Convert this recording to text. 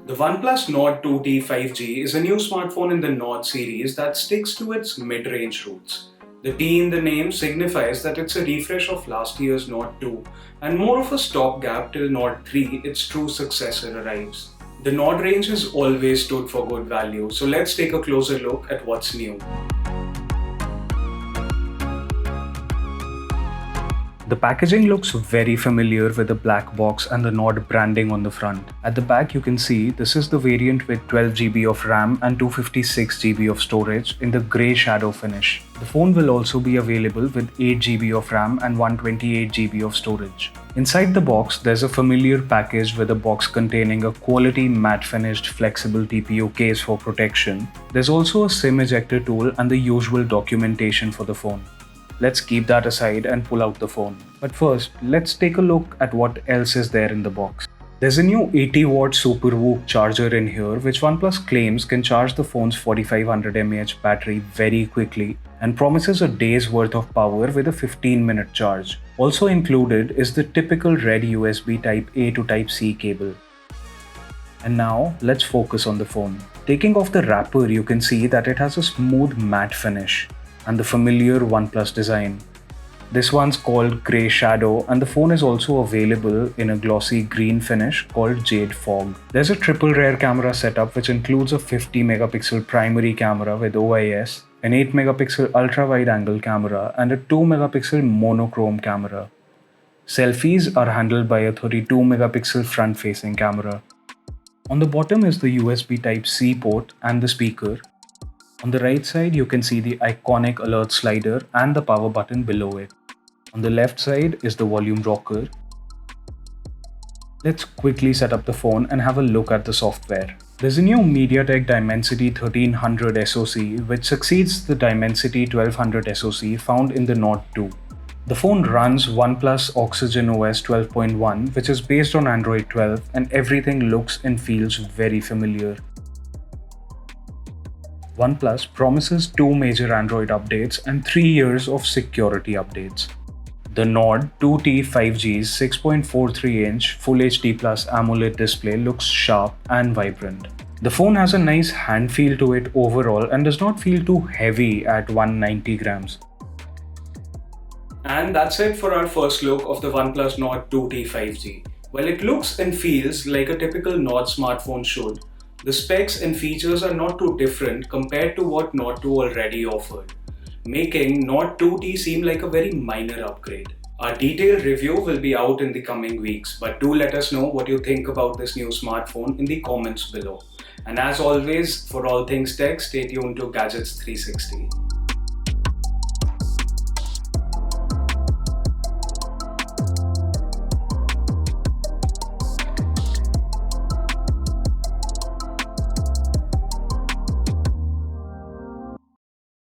The OnePlus Nord 2T 5G is a new smartphone in the Nord series that sticks to its mid-range roots. The T in the name signifies that it's a refresh of last year's Nord 2 and more of a stopgap till Nord 3, its true successor, arrives. The Nord range has always stood for good value, so let's take a closer look at what's new. The packaging looks very familiar with the black box and the Nord branding on the front. At the back you can see this is the variant with 12GB of RAM and 256GB of storage in the grey shadow finish. The phone will also be available with 8GB of RAM and 128GB of storage. Inside the box there's a familiar package with a box containing a quality matte finished flexible TPU case for protection. There's also a SIM ejector tool and the usual documentation for the phone. Let's keep that aside and pull out the phone. But first, let's take a look at what else is there in the box. There's a new 80-watt SuperVOOC charger in here which OnePlus claims can charge the phone's 4500 mAh battery very quickly and promises a day's worth of power with a 15-minute charge. Also included is the typical red USB Type-A to Type-C cable. And now, let's focus on the phone. Taking off the wrapper, you can see that it has a smooth matte finish and the familiar OnePlus design. This one's called Grey Shadow and the phone is also available in a glossy green finish called Jade Fog. There's a triple rear camera setup which includes a 50 megapixel primary camera with OIS, an 8 megapixel ultra wide angle camera and a 2 megapixel monochrome camera. Selfies are handled by a 32 megapixel front facing camera. On the bottom is the USB Type-C port and the speaker. On the right side, you can see the iconic alert slider and the power button below it. On the left side is the volume rocker. Let's quickly set up the phone and have a look at the software. There's a new MediaTek Dimensity 1300 SoC which succeeds the Dimensity 1200 SoC found in the Nord 2. The phone runs OnePlus Oxygen OS 12.1 which is based on Android 12 and everything looks and feels very familiar. OnePlus promises 2 major Android updates and 3 years of security updates. The Nord 2T 5G's 6.43-inch Full HD Plus AMOLED display looks sharp and vibrant. The phone has a nice hand feel to it overall and does not feel too heavy at 190 grams. And that's it for our first look of the OnePlus Nord 2T 5G. While it looks and feels like a typical Nord smartphone should, the specs and features are not too different compared to what Nord 2 already offered, making Nord 2T seem like a very minor upgrade. Our detailed review will be out in the coming weeks, but do let us know what you think about this new smartphone in the comments below. And as always, for all things tech, stay tuned to Gadgets 360.